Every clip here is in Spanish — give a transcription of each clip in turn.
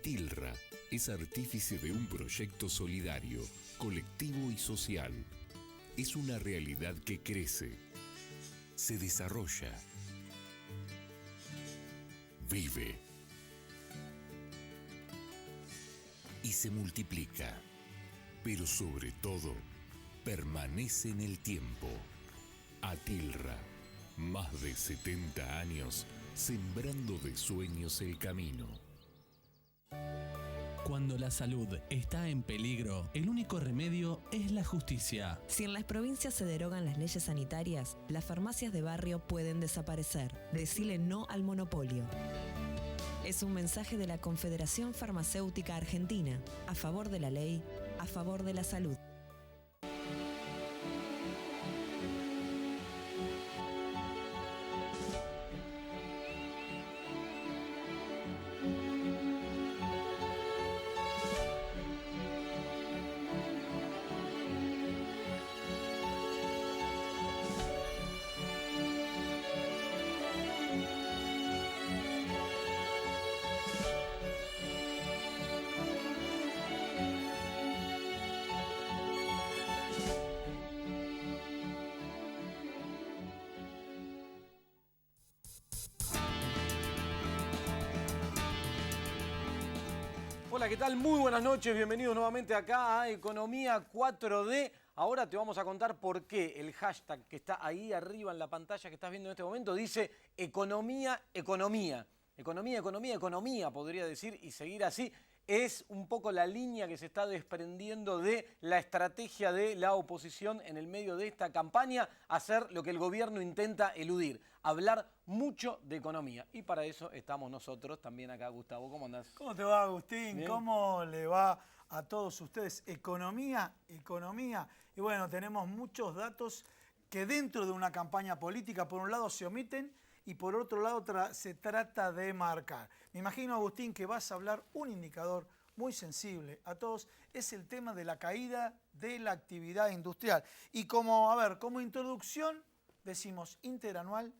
ATILRA es artífice de un proyecto solidario, colectivo y social. Es una realidad que crece, se desarrolla, vive y se multiplica, pero sobre todo permanece en el tiempo. ATILRA, más de 70 años sembrando de sueños el camino. Cuando la salud está en peligro, el único remedio es la justicia. Si en las provincias se derogan las leyes sanitarias, las farmacias de barrio pueden desaparecer. Decile no al monopolio. Es un mensaje de la Confederación Farmacéutica Argentina, a favor de la ley, a favor de la salud. Hola, ¿qué tal? Muy buenas noches, bienvenidos nuevamente acá a Economía 4D. Ahora te vamos a contar por qué el hashtag que está ahí arriba en la pantalla que estás viendo en este momento dice Economía, Economía. Economía, Economía, Economía, podría decir, y seguir así. Es un poco la línea que se está desprendiendo de la estrategia de la oposición en el medio de esta campaña, hacer lo que el gobierno intenta eludir, hablar mucho de economía. Y para eso estamos nosotros también acá. Gustavo, ¿cómo andás? ¿Cómo te va, Agustín? Bien. ¿Cómo le va a todos ustedes? Economía, economía. Y bueno, tenemos muchos datos que dentro de una campaña política, por un lado, se omiten y por otro lado se trata de marcar. Me imagino, Agustín, que vas a hablar un indicador muy sensible a todos, es el tema de la caída de la actividad industrial. Y como introducción, decimos interanual,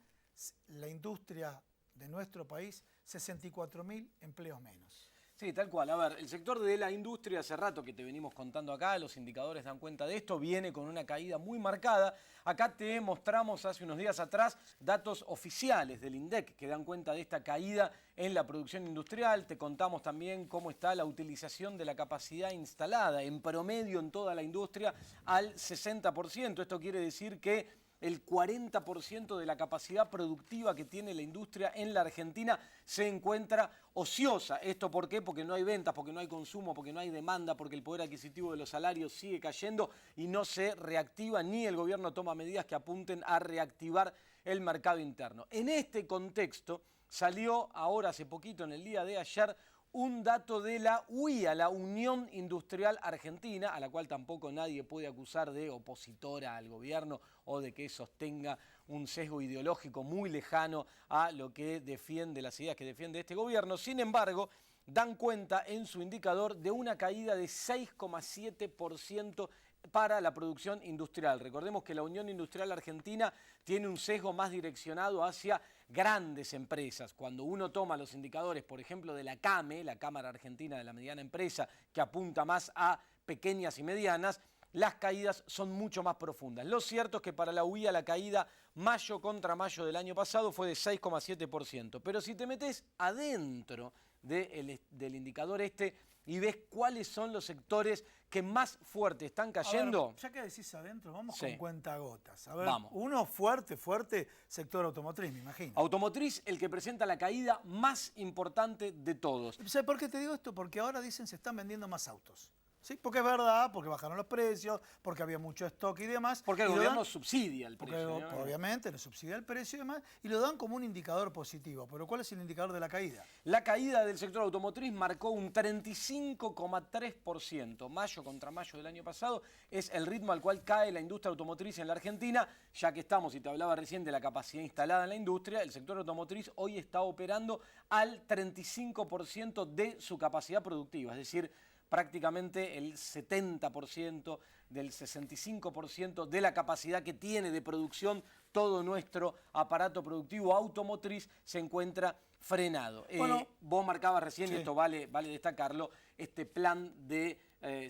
la industria de nuestro país, 64.000 empleos menos. Sí, tal cual. A ver, el sector de la industria, hace rato que te venimos contando acá, los indicadores dan cuenta de esto, viene con una caída muy marcada. Acá te mostramos hace unos días atrás datos oficiales del INDEC que dan cuenta de esta caída en la producción industrial. Te contamos también cómo está la utilización de la capacidad instalada, en promedio en toda la industria, al 60%. Esto quiere decir que el 40% de la capacidad productiva que tiene la industria en la Argentina se encuentra ociosa. ¿Esto por qué? Porque no hay ventas, porque no hay consumo, porque no hay demanda, porque el poder adquisitivo de los salarios sigue cayendo y no se reactiva, ni el gobierno toma medidas que apunten a reactivar el mercado interno. En este contexto salió ahora hace poquito, en el día de ayer, un dato de la UIA, la Unión Industrial Argentina, a la cual tampoco nadie puede acusar de opositora al gobierno o de que sostenga un sesgo ideológico muy lejano a lo que defiende, las ideas que defiende este gobierno. Sin embargo, dan cuenta en su indicador de una caída de 6,7% para la producción industrial. Recordemos que la Unión Industrial Argentina tiene un sesgo más direccionado hacia grandes empresas. Cuando uno toma los indicadores, por ejemplo, de la CAME, la Cámara Argentina de la Mediana Empresa, que apunta más a pequeñas y medianas, las caídas son mucho más profundas. Lo cierto es que para la UIA la caída mayo contra mayo del año pasado fue de 6,7%. Pero si te metes adentro del indicador y ves cuáles son los sectores que más fuerte están cayendo. A ver, ya que decís adentro, vamos Sí. con cuentagotas. A ver, Vamos. uno fuerte, sector automotriz, me imagino. Automotriz, el que presenta la caída más importante de todos. ¿Sabes por qué te digo esto? Porque ahora dicen se están vendiendo más autos. ¿Sí? Porque es verdad, porque bajaron los precios, porque había mucho stock y demás. Porque el y gobierno subsidia el precio. Porque ¿no? obviamente le subsidia el precio y demás, y lo dan como un indicador positivo. Pero ¿cuál es el indicador de la caída? La caída del sector automotriz marcó un 35,3%. Mayo contra mayo del año pasado es el ritmo al cual cae la industria automotriz en la Argentina. Ya que estamos, y te hablaba recién de la capacidad instalada en la industria, el sector automotriz hoy está operando al 35% de su capacidad productiva. Es decir, prácticamente el 70% del 65% de la capacidad que tiene de producción todo nuestro aparato productivo automotriz se encuentra frenado. Bueno, vos marcabas recién, sí. y esto vale destacarlo, este plan de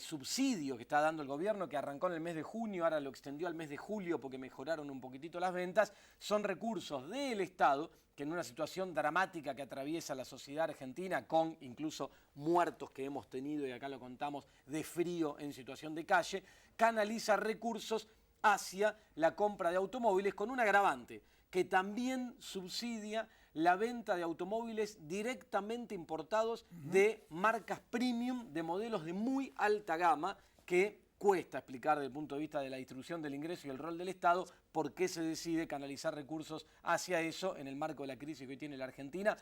subsidio que está dando el gobierno, que arrancó en el mes de junio, ahora lo extendió al mes de julio porque mejoraron un poquitito las ventas, son recursos del Estado que en una situación dramática que atraviesa la sociedad argentina, con incluso muertos que hemos tenido, y acá lo contamos, de frío en situación de calle, canaliza recursos hacia la compra de automóviles con un agravante, que también subsidia la venta de automóviles directamente importados de marcas premium, de modelos de muy alta gama, que cuesta explicar desde el punto de vista de la distribución del ingreso y el rol del Estado por qué se decide canalizar recursos hacia eso en el marco de la crisis que hoy tiene la Argentina,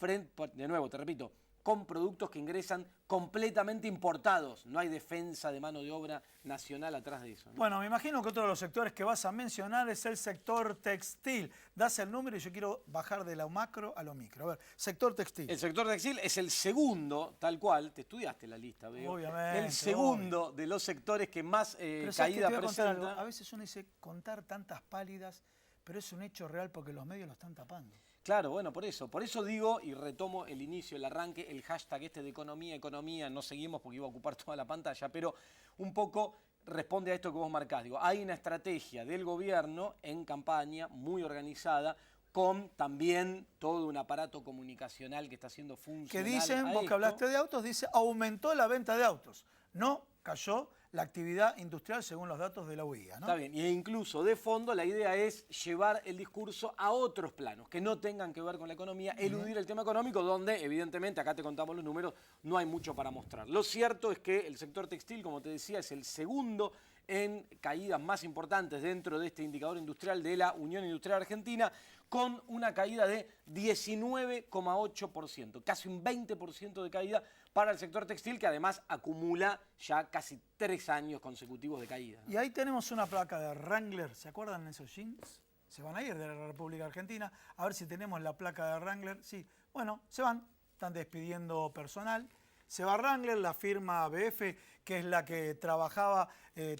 de nuevo, te repito, con productos que ingresan completamente importados. No hay defensa de mano de obra nacional atrás de eso, ¿no? Bueno, me imagino que otro de los sectores que vas a mencionar es el sector textil. Das el número y yo quiero bajar de lo macro a lo micro. A ver, sector textil. El sector textil es el segundo, tal cual, te estudiaste la lista, veo. Obviamente. El segundo de los sectores que más Pero ¿sabes qué? caída Te voy a contar algo. presenta. A veces uno dice contar tantas pálidas, pero es un hecho real porque los medios lo están tapando. Claro, bueno, por eso digo y retomo el inicio, el arranque, el hashtag este de economía, no seguimos porque iba a ocupar toda la pantalla, pero un poco responde a esto que vos marcás. Digo, hay una estrategia del gobierno en campaña muy organizada, con también todo un aparato comunicacional que está siendo funcional. Que dicen, a vos que esto. hablaste de autos, dice aumentó la venta de autos. No cayó la actividad industrial según los datos de la UIA, ¿no? Está bien, e incluso de fondo la idea es llevar el discurso a otros planos, que no tengan que ver con la economía, eludir el tema económico, donde evidentemente, acá te contamos los números, no hay mucho para mostrar. Lo cierto es que el sector textil, como te decía, es el segundo en caídas más importantes dentro de este indicador industrial de la Unión Industrial Argentina, con una caída de 19,8%, casi un 20% de caída para el sector textil, que además acumula ya casi 3 años consecutivos de caída, ¿no? Y ahí tenemos una placa de Wrangler, ¿se acuerdan de esos jeans? Se van a ir de la República Argentina, a ver si tenemos la placa de Wrangler. Sí, bueno, se van, están despidiendo personal. Se va Wrangler, la firma BF, que es la que trabajaba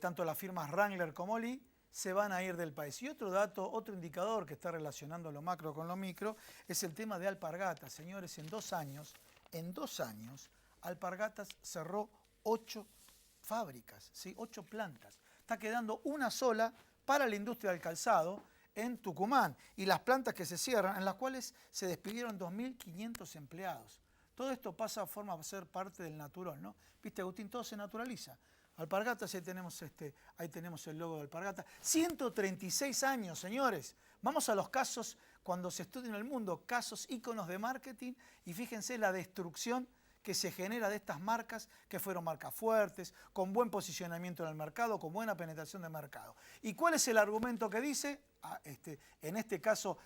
tanto las firmas Wrangler como Lee, se van a ir del país. Y otro dato, otro indicador que está relacionando lo macro con lo micro, es el tema de Alpargatas. Señores, en 2 años, Alpargatas cerró 8 fábricas, ¿sí? 8 plantas. Está quedando una sola para la industria del calzado en Tucumán. Y las plantas que se cierran, en las cuales se despidieron 2.500 empleados. Todo esto pasa a forma de ser parte del natural, ¿no? Viste, Agustín, todo se naturaliza. Alpargatas, ahí tenemos el logo de Alpargatas. 136 años, señores. Vamos a los casos, cuando se estudia en el mundo, casos íconos de marketing, y fíjense la destrucción que se genera de estas marcas, que fueron marcas fuertes, con buen posicionamiento en el mercado, con buena penetración de mercado. ¿Y cuál es el argumento que dice? En este caso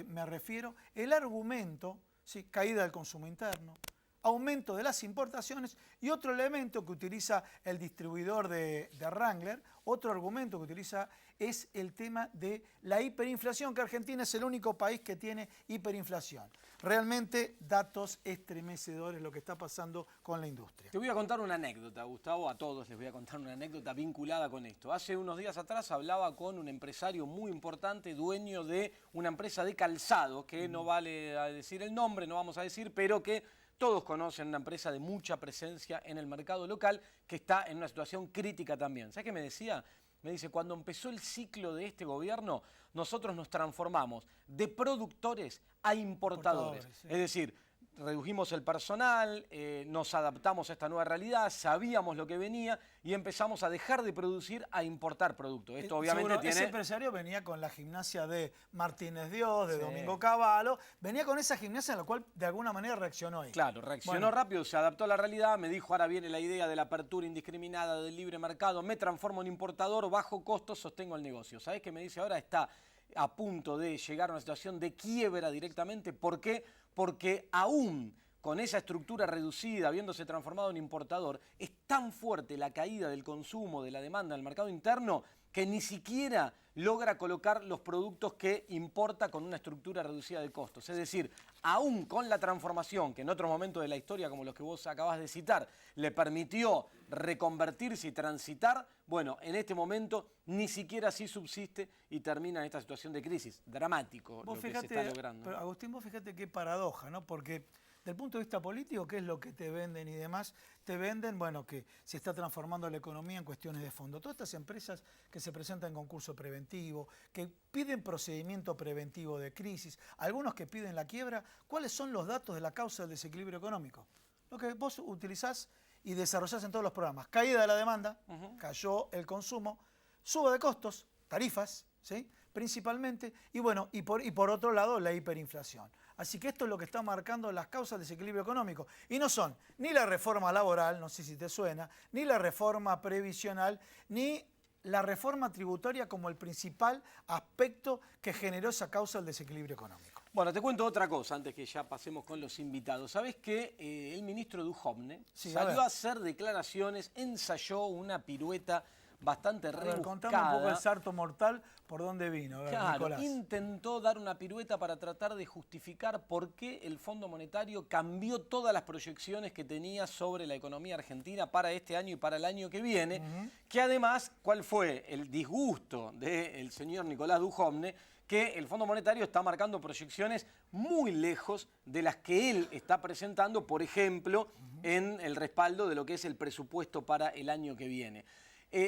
me refiero, el argumento, ¿sí? Caída del consumo interno, aumento de las importaciones, y otro elemento que utiliza el distribuidor de Wrangler, otro argumento que utiliza es el tema de la hiperinflación, que Argentina es el único país que tiene hiperinflación. Realmente datos estremecedores lo que está pasando con la industria. Te voy a contar una anécdota, Gustavo, a todos les voy a contar una anécdota vinculada con esto. Hace unos días atrás hablaba con un empresario muy importante, dueño de una empresa de calzado, que no vale a decir el nombre, no vamos a decir, pero que todos conocen, una empresa de mucha presencia en el mercado local, que está en una situación crítica también. ¿Sabes qué me decía? Me dice, cuando empezó el ciclo de este gobierno, nosotros nos transformamos de productores a importadores. Sí. Es decir, redujimos el personal, nos adaptamos a esta nueva realidad, sabíamos lo que venía y empezamos a dejar de producir a importar productos. Esto obviamente Seguro, tiene... Ese empresario venía con la gimnasia de Martínez Dios, de Sí. Domingo Cavallo, venía con esa gimnasia en la cual de alguna manera reaccionó ahí. Claro, reaccionó Bueno. rápido, se adaptó a la realidad, me dijo, ahora viene la idea de la apertura indiscriminada del libre mercado, me transformo en importador, bajo costos, sostengo el negocio. ¿Sabés qué me dice ahora? Está a punto de llegar a una situación de quiebra directamente. ¿Por qué? Porque aún con esa estructura reducida, habiéndose transformado en importador, es tan fuerte la caída del consumo, de la demanda en el mercado interno, que ni siquiera logra colocar los productos que importa con una estructura reducida de costos. Es decir, aún con la transformación que en otro momento de la historia, como los que vos acabas de citar, le permitió reconvertirse y transitar, bueno, en este momento ni siquiera así subsiste y termina en esta situación de crisis. Dramático lo que se está logrando. Pero Agustín, vos fíjate qué paradoja, ¿no? Porque del punto de vista político, ¿qué es lo que te venden y demás? Te venden, bueno, que se está transformando la economía en cuestiones de fondo. Todas estas empresas que se presentan en concurso preventivo, que piden procedimiento preventivo de crisis, algunos que piden la quiebra, ¿cuáles son los datos de la causa del desequilibrio económico? Lo que vos utilizás y desarrollás en todos los programas. Caída de la demanda, cayó el consumo, suba de costos, tarifas, ¿sí? Principalmente, y bueno, y por otro lado la hiperinflación. Así que esto es lo que está marcando las causas del desequilibrio económico. Y no son ni la reforma laboral, no sé si te suena, ni la reforma previsional, ni la reforma tributaria como el principal aspecto que generó esa causa del desequilibrio económico. Bueno, te cuento otra cosa antes que ya pasemos con los invitados. ¿Sabés que el ministro Duhovne salió a hacer declaraciones, ensayó una pirueta bastante rebuscada? Contame un poco el salto mortal, ¿por dónde vino? A ver, claro, Nicolás. intentó dar una pirueta para tratar de justificar por qué el Fondo Monetario cambió todas las proyecciones que tenía sobre la economía argentina para este año y para el año que viene, que además, ¿cuál fue el disgusto del señor Nicolás Duhovne? Que el Fondo Monetario está marcando proyecciones muy lejos de las que él está presentando, por ejemplo, en el respaldo de lo que es el presupuesto para el año que viene.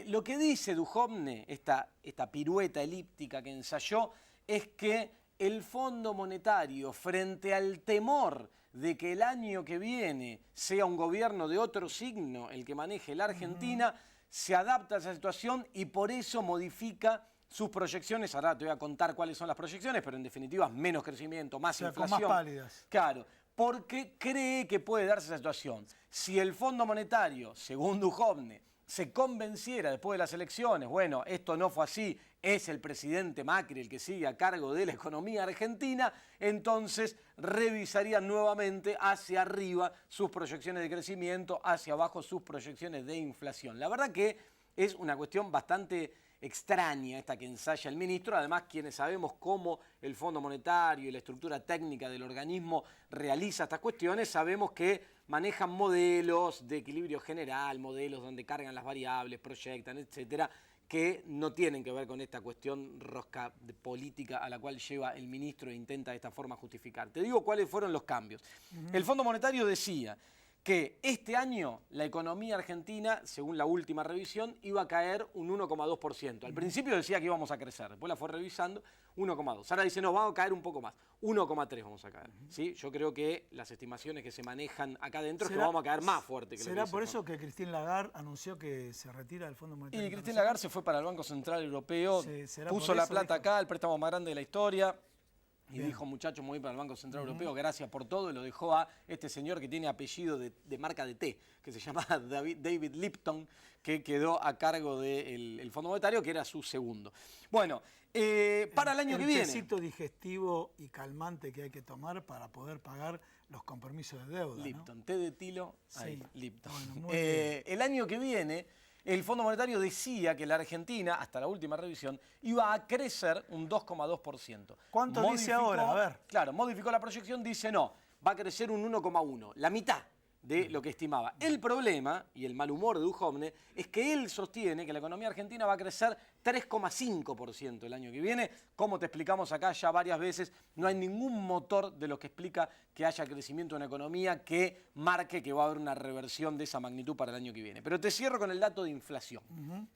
Lo que dice Duhovne, esta pirueta elíptica que ensayó, es que el Fondo Monetario, frente al temor de que el año que viene sea un gobierno de otro signo el que maneje la Argentina, se adapta a esa situación y por eso modifica sus proyecciones. Ahora te voy a contar cuáles son las proyecciones, pero en definitiva menos crecimiento, más inflación. Con más pálidas. Claro, porque cree que puede darse esa situación. Si el Fondo Monetario, según Duhovne, se convenciera después de las elecciones, bueno, esto no fue así, es el presidente Macri el que sigue a cargo de la economía argentina, entonces revisarían nuevamente hacia arriba sus proyecciones de crecimiento, hacia abajo sus proyecciones de inflación. La verdad que es una cuestión bastante extraña esta que ensaya el ministro. Además, quienes sabemos cómo el Fondo Monetario y la estructura técnica del organismo realiza estas cuestiones, sabemos que manejan modelos de equilibrio general, modelos donde cargan las variables, proyectan, etcétera, que no tienen que ver con esta cuestión rosca de política a la cual lleva el ministro e intenta de esta forma justificar. Te digo cuáles fueron los cambios. El Fondo Monetario decía que este año la economía argentina, según la última revisión, iba a caer un 1,2%. Al principio decía que íbamos a crecer, después la fue revisando, 1,2%. Ahora dice, no, vamos a caer un poco más, 1,3% vamos a caer. ¿Sí? Yo creo que las estimaciones que se manejan acá adentro es que vamos a caer más fuerte. Que ¿Será por eso que Christine Lagarde anunció que se retira del Fondo Monetario? Y Christine Lagarde se fue para el Banco Central Europeo, puso la plata acá, el préstamo más grande de la historia. Y dijo, muchachos, me voy para el Banco Central Europeo, gracias por todo, y lo dejó a este señor que tiene apellido de marca de té, que se llama David Lipton, que quedó a cargo del Fondo Monetario, que era su segundo. Bueno, para el año que viene... El tecito digestivo y calmante que hay que tomar para poder pagar los compromisos de deuda, Lipton, té de tilo, ahí, sí. Lipton. Bueno, muy bien. El año que viene... El Fondo Monetario decía que la Argentina, hasta la última revisión, iba a crecer un 2,2%. ¿Cuánto dice ahora? A ver. Claro, modificó la proyección, dice no, va a crecer un 1,1%, la mitad de lo que estimaba. El problema, y el mal humor de Duhovne, es que él sostiene que la economía argentina va a crecer 3,5% el año que viene. Como te explicamos acá ya varias veces, no hay ningún motor de lo que explica que haya crecimiento en la economía que marque que va a haber una reversión de esa magnitud para el año que viene. Pero te cierro con el dato de inflación,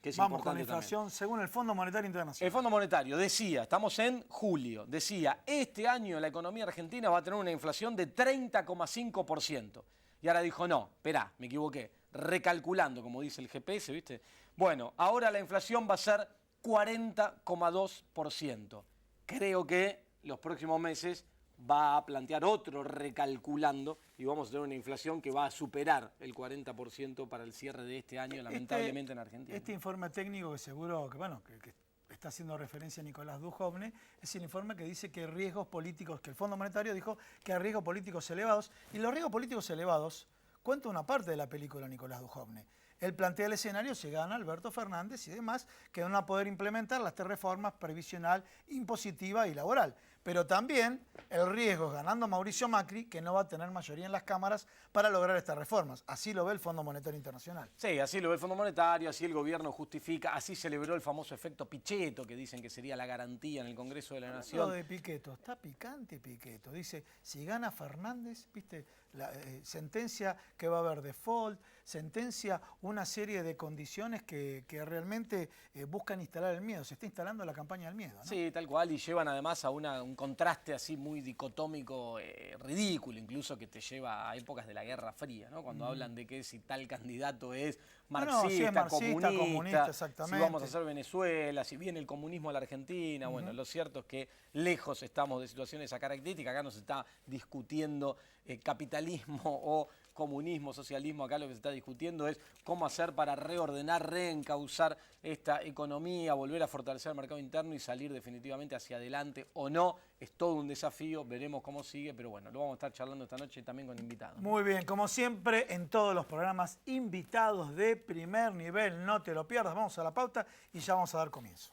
que es Vamos importante con la inflación también. según el Fondo Monetario Internacional. El Fondo Monetario decía, estamos en julio, decía, este año la economía argentina va a tener una inflación de 30,5%. Y ahora dijo, no, esperá, me equivoqué, recalculando, como dice el GPS, ¿viste? Bueno, ahora la inflación va a ser 40,2%. Creo que los próximos meses va a plantear otro recalculando y vamos a tener una inflación que va a superar el 40% para el cierre de este año, lamentablemente en Argentina. Este informe técnico que seguro que está haciendo referencia a Nicolás Duhovne, es el informe que dice que hay riesgos políticos, que el Fondo Monetario dijo que hay riesgos políticos elevados, y los riesgos políticos elevados cuenta una parte de la película Nicolás Duhovne. él plantea el escenario, se gana Alberto Fernández y demás, que van a poder implementar las 3 reformas previsional, impositiva y laboral. Pero también el riesgo es ganando Mauricio Macri, que no va a tener mayoría en las cámaras para lograr estas reformas. Así lo ve el Fondo Monetario Internacional. Sí, así lo ve el Fondo Monetario, así el gobierno justifica, así celebró el famoso efecto Pichetto, que dicen que sería la garantía en el Congreso de la Nación. Lo de Pichetto, está picante Pichetto. Dice, si gana Fernández, viste, la sentencia que va a haber default, sentencia una serie de condiciones que realmente buscan instalar el miedo. Se está instalando la campaña del miedo, ¿no? Sí, tal cual, y llevan además a un contraste así muy dicotómico, ridículo, incluso que te lleva a épocas de la Guerra Fría, ¿no? Cuando hablan de que si tal candidato es marxista, si es marxista, comunista, exactamente. si vamos a hacer Venezuela, si viene el comunismo a la Argentina, bueno, lo cierto es que lejos estamos de situaciones de esa característica, acá no se está discutiendo capitalismo o comunismo, socialismo, acá lo que se está discutiendo es cómo hacer para reordenar, reencauzar esta economía, volver a fortalecer el mercado interno y salir definitivamente hacia adelante o no. Es todo un desafío, veremos cómo sigue, pero bueno, lo vamos a estar charlando esta noche también con invitados, ¿no? Muy bien, como siempre, en todos los programas, invitados de primer nivel, no te lo pierdas. Vamos a la pauta y ya vamos a dar comienzo.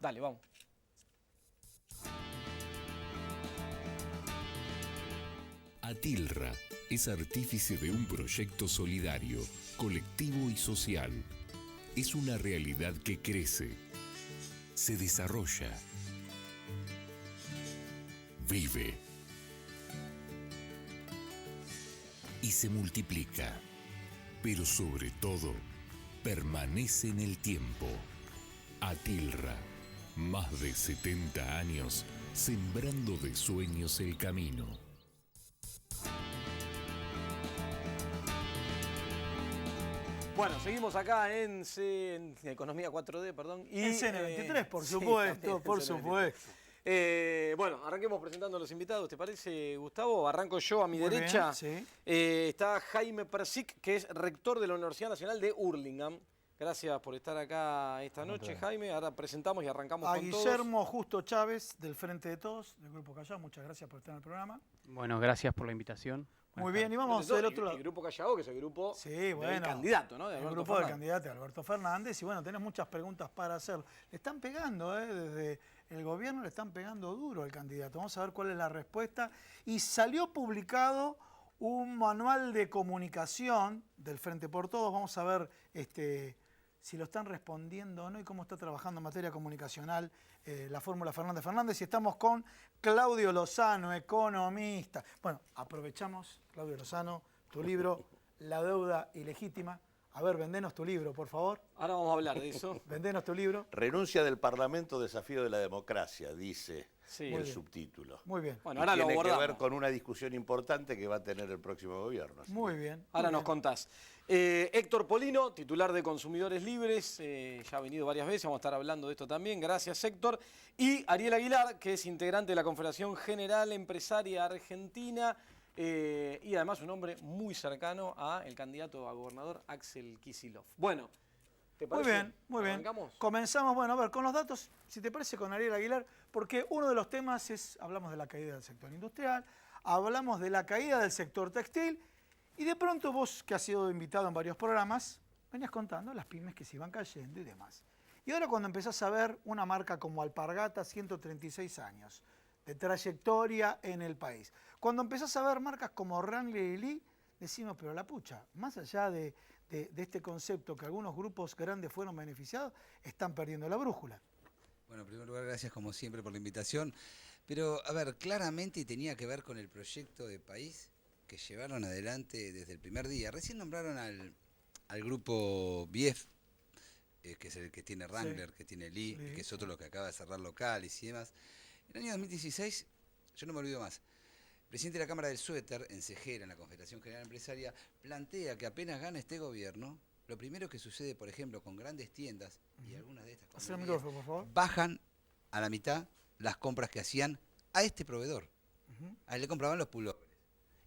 Dale, vamos. Atilra es artífice de un proyecto solidario, colectivo y social. Es una realidad que crece, se desarrolla, vive y se multiplica, pero sobre todo permanece en el tiempo. Atilra, más de 70 años sembrando de sueños el camino. Bueno, seguimos acá en Economía 4D, perdón. Y, En CN23, por sí, supuesto, también por en CN23. supuesto. Bueno, arranquemos presentando a los invitados, ¿te parece, Gustavo? Arranco yo a mi Muy derecha. bien, sí. Está Jaime Persic, que es rector de la Universidad Nacional de Hurlingham. Gracias por estar acá esta noche, Jaime. Ahora presentamos y arrancamos A con todos. Guillermo Justo Chávez, del Frente de Todos, del Grupo Callao. Muchas gracias por estar en el programa. Bueno, gracias por la invitación. Muy bien, y vamos del otro lado. El Grupo Callao, que es el grupo Sí, del bueno, candidato, ¿no? De el Alberto grupo del Fernández. candidato de Alberto Fernández. Y bueno, tenés muchas preguntas para hacer. Le están pegando, desde el gobierno le están pegando duro al candidato. Vamos a ver cuál es la respuesta. Y salió publicado un manual de comunicación del Frente por Todos. Vamos a ver si lo están respondiendo o no y cómo está trabajando en materia comunicacional la fórmula Fernández Fernández. Y estamos con Claudio Lozano, economista. Bueno, aprovechamos, Claudio Lozano, tu libro, La deuda ilegítima. A ver, vendenos tu libro, por favor. Ahora vamos a hablar de eso. Vendenos tu libro. Renuncia del Parlamento, desafío de la democracia, dice Sí. el Muy bien. subtítulo. Muy bien, Bueno, Y ahora lo tiene que abordamos. ver con una discusión importante que va a tener el próximo gobierno. así muy que- bien. Ahora muy nos bien. contás. Héctor Polino, titular de Consumidores Libres, ya ha venido varias veces, vamos a estar hablando de esto también, gracias Héctor. Y Ariel Aguilar, que es integrante de la Confederación General Empresaria Argentina y además un hombre muy cercano al candidato a gobernador Axel Kicillof. Bueno, ¿te Muy parece? bien, muy bien. ¿Arrancamos? Comenzamos, bueno, a ver, con los datos, si te parece, con Ariel Aguilar, porque uno de los temas es, hablamos de la caída del sector industrial, hablamos de la caída del sector textil, y de pronto vos, que has sido invitado en varios programas, venías contando las pymes que se iban cayendo y demás. Y ahora cuando empezás a ver una marca como Alpargata, 136 años de trayectoria en el país. Cuando empezás a ver marcas como Wrangler y Lee, decimos, pero la pucha, más allá de este concepto que algunos grupos grandes fueron beneficiados, están perdiendo la brújula. Bueno, en primer lugar, gracias como siempre por la invitación. Pero, a ver, claramente tenía que ver con el proyecto de país que llevaron adelante desde el primer día. Recién nombraron al grupo BIEF, que es el que tiene Wrangler, que tiene Lee, que es otro lo que acaba de cerrar locales y demás. En el año 2016, yo no me olvido más, el presidente de la Cámara del Suéter, en Cejera, en la Confederación General Empresaria, plantea que apenas gana este gobierno, lo primero que sucede, por ejemplo, con grandes tiendas y algunas de estas Hacer el compañías, micrófono, por favor. bajan a la mitad las compras que hacían a este proveedor. A él le compraban los pullovers.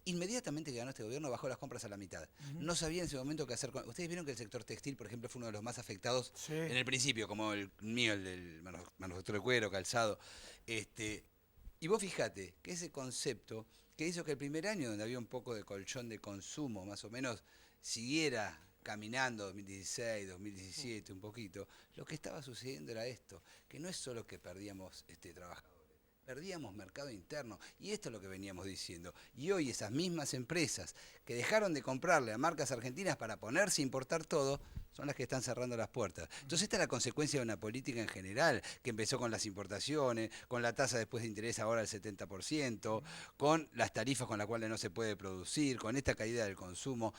Inmediatamente que ganó este gobierno bajó las compras a la mitad. No sabía en ese momento qué hacer con... Ustedes vieron que el sector textil, por ejemplo, fue uno de los más afectados Sí. en el principio, como el mío, el del manufactura de cuero, calzado. Y vos fijate que ese concepto que hizo que el primer año, donde había un poco de colchón de consumo, más o menos, siguiera caminando 2016, 2017, un poquito, lo que estaba sucediendo era esto, que no es solo que perdíamos trabajadores, perdíamos mercado interno, y esto es lo que veníamos diciendo. Y hoy esas mismas empresas que dejaron de comprarle a marcas argentinas para ponerse a importar todo, son las que están cerrando las puertas. Entonces esta es la consecuencia de una política en general, que empezó con las importaciones, con la tasa después de interés ahora del 70%, con las tarifas con las cuales no se puede producir, con esta caída del consumo.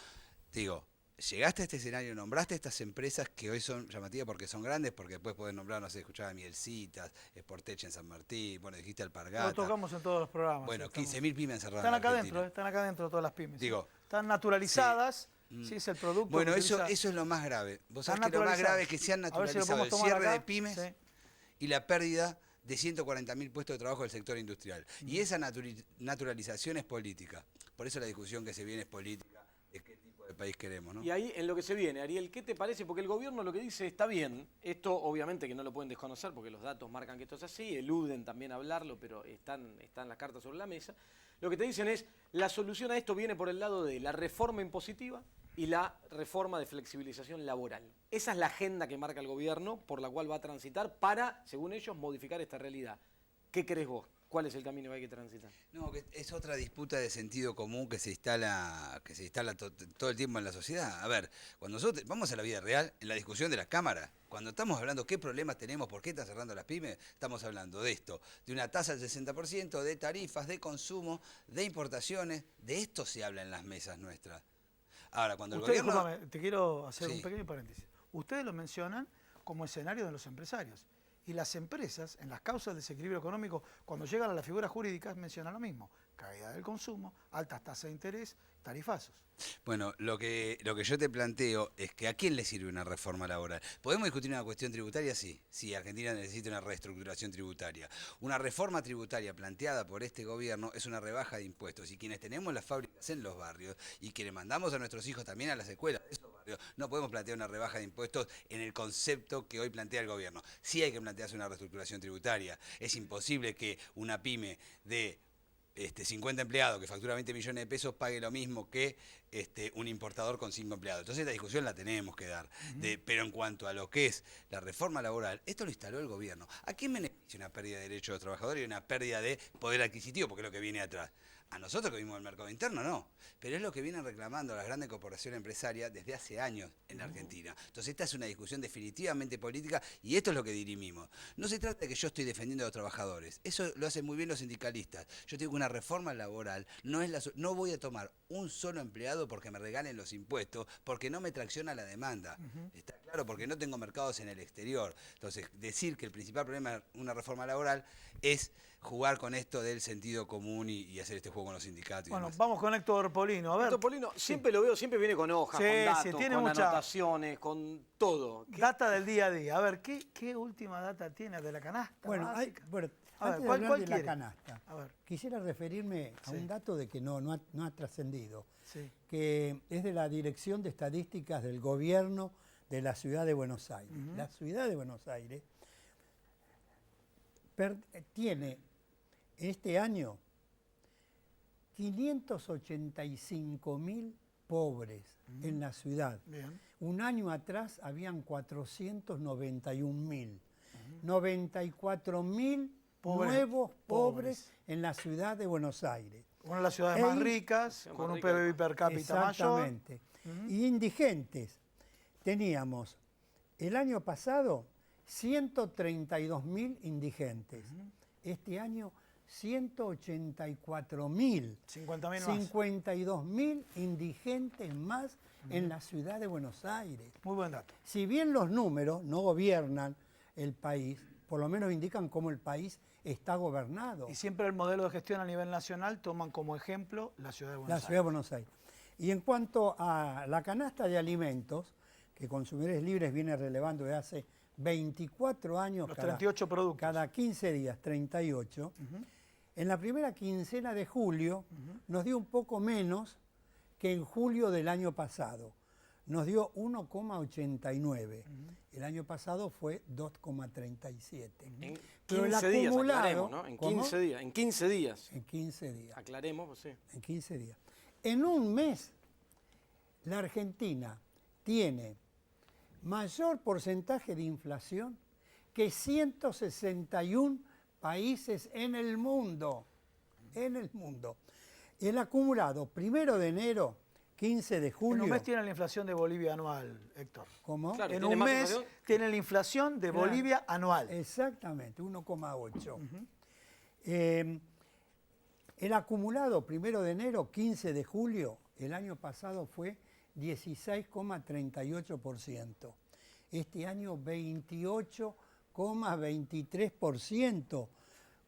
Digo, llegaste a este escenario, nombraste estas empresas que hoy son llamativas porque son grandes, porque después podés nombrar, no sé, escuchaba Mielcitas, Sportech en San Martín, bueno, dijiste Alpargata. Lo tocamos en todos los programas. Bueno, 15.000 pymes encerradas. Están acá adentro, están acá adentro todas las pymes. Digo, están naturalizadas, sí, es el producto. Bueno, eso es lo más grave. Vos sabés que lo más grave es que se han naturalizado el cierre de pymes y la pérdida de 140.000 puestos de trabajo del sector industrial. Y esa naturalización es política. Por eso la discusión que se viene es política, de qué tipo de país queremos, ¿no? Y ahí en lo que se viene, Ariel, ¿qué te parece? Porque el gobierno lo que dice está bien. Esto obviamente que no lo pueden desconocer porque los datos marcan que esto es así, eluden también hablarlo, pero están las cartas sobre la mesa. Lo que te dicen es, la solución a esto viene por el lado de la reforma impositiva y la reforma de flexibilización laboral. Esa es la agenda que marca el gobierno por la cual va a transitar para, según ellos, modificar esta realidad. ¿Qué crees vos? ¿Cuál es el camino que hay que transitar? No, que es otra disputa de sentido común que se instala todo el tiempo en la sociedad. A ver, cuando nosotros vamos a la vida real, en la discusión de las cámaras, cuando estamos hablando qué problemas tenemos, por qué están cerrando las pymes, estamos hablando de esto, de una tasa del 60%, de tarifas, de consumo, de importaciones, de esto se habla en las mesas nuestras. Ahora, cuando el gobierno... Discúlpame, te quiero hacer un pequeño paréntesis. Ustedes lo mencionan como escenario de los empresarios. Y las empresas, en las causas de desequilibrio económico, cuando llegan a las figuras jurídicas, mencionan lo mismo. Caída del consumo, altas tasas de interés, tarifazos. Bueno, lo que yo te planteo es que ¿a quién le sirve una reforma laboral? ¿Podemos discutir una cuestión tributaria? Sí. Sí, Argentina necesita una reestructuración tributaria. Una reforma tributaria planteada por este gobierno es una rebaja de impuestos. Y quienes tenemos las fábricas en los barrios y quienes mandamos a nuestros hijos también a las escuelas de esos barrios, no podemos plantear una rebaja de impuestos en el concepto que hoy plantea el gobierno. Sí hay que plantearse una reestructuración tributaria. Es imposible que una pyme de 50 empleados que factura 20 millones de pesos pague lo mismo que un importador con 5 empleados. Entonces la discusión la tenemos que dar. Pero en cuanto a lo que es la reforma laboral, esto lo instaló el gobierno. ¿A quién beneficia una pérdida de derechos de los trabajadores y una pérdida de poder adquisitivo? Porque es lo que viene atrás. A nosotros que vimos el mercado interno, no. Pero es lo que vienen reclamando las grandes corporaciones empresarias desde hace años en la Argentina. Entonces esta es una discusión definitivamente política y esto es lo que dirimimos. No se trata de que yo estoy defendiendo a los trabajadores. Eso lo hacen muy bien los sindicalistas. Yo digo que una reforma laboral no voy a tomar un solo empleado porque me regalen los impuestos, porque no me tracciona la demanda. Está claro, porque no tengo mercados en el exterior. Entonces, decir que el principal problema de una reforma laboral es jugar con esto del sentido común y hacer este juego con los sindicatos. Bueno, vamos con Héctor Polino. A ver. Héctor Polino, siempre lo veo, siempre viene con hojas, con datos, tiene con mucha... anotaciones, con todo. Data del día a día. A ver, ¿qué última data tiene de la canasta? Bueno, básica? antes de ¿cuál hablar de quiere? la canasta, A ver. quisiera referirme a un dato de que no ha trascendido, Sí. que es de la Dirección de Estadísticas del Gobierno de la Ciudad de Buenos Aires. La Ciudad de Buenos Aires tiene este año 585.000 pobres en la ciudad. Bien. Un año atrás habían 491.000. 94.000 nuevos pobres en la ciudad de Buenos Aires. Una de las ciudades más ricas, con un PBI per cápita mayor. Exactamente. Y indigentes. Teníamos el año pasado 132.000 indigentes. Este año 184.000. 50.000 más. 52.000 indigentes más en la ciudad de Buenos Aires. Muy buen dato. Si bien los números no gobiernan el país, por lo menos indican cómo el país está gobernado. Y siempre el modelo de gestión a nivel nacional toman como ejemplo la ciudad de Buenos Aires. La ciudad de Buenos Aires. Y en cuanto a la canasta de alimentos, que Consumidores Libres viene relevando desde hace 24 años. Los 38 productos. Cada 15 días, 38. En la primera quincena de julio nos dio un poco menos que en julio del año pasado. Nos dio 1,89. El año pasado fue 2,37. En Pero 15 el días, acumulado, aclaremos, ¿no? En 15 días. En 15 días. En 15 días. Aclaremos, pues sí. En 15 días. En un mes, la Argentina tiene mayor porcentaje de inflación que 161 países en el mundo. En el mundo. El acumulado 1 de enero, 15 de julio. En un mes tiene la inflación de Bolivia anual, Héctor. ¿Cómo? Claro, En ¿tiene un más mes inflación? tiene la inflación de Claro. Bolivia anual. Exactamente, 1,8. El acumulado 1 de enero, 15 de julio, el año pasado fue 16,38%. Este año 28,23%,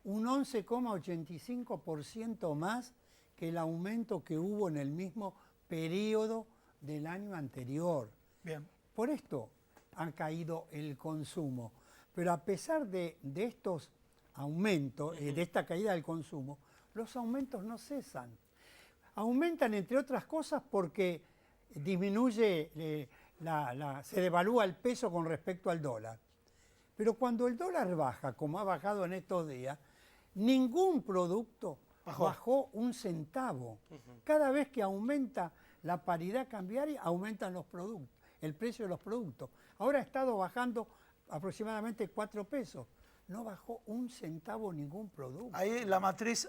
un 11,85% más que el aumento que hubo en el mismo periodo del año anterior. Bien. Por esto ha caído el consumo. Pero a pesar de estos aumentos, de esta caída del consumo, los aumentos no cesan. Aumentan, entre otras cosas, porque disminuye, se devalúa el peso con respecto al dólar. Pero cuando el dólar baja, como ha bajado en estos días, ningún producto bajó un centavo. Cada vez que aumenta la paridad cambiaria, aumentan los productos, el precio de los productos. Ahora ha estado bajando aproximadamente 4 pesos. No bajó un centavo ningún producto. Ahí la matriz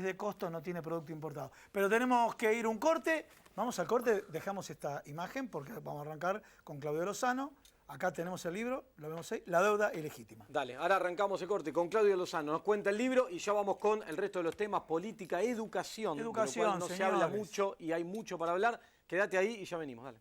de costos no tiene producto importado. Pero tenemos que ir a un corte. Vamos al corte, dejamos esta imagen porque vamos a arrancar con Claudio Lozano. Acá tenemos el libro, lo vemos ahí, La deuda ilegítima. Dale, ahora arrancamos el corte con Claudio Lozano. Nos cuenta el libro y ya vamos con el resto de los temas, política, educación. Educación, de lo cual no se habla señores. mucho y hay mucho para hablar. Quédate ahí y ya venimos, dale.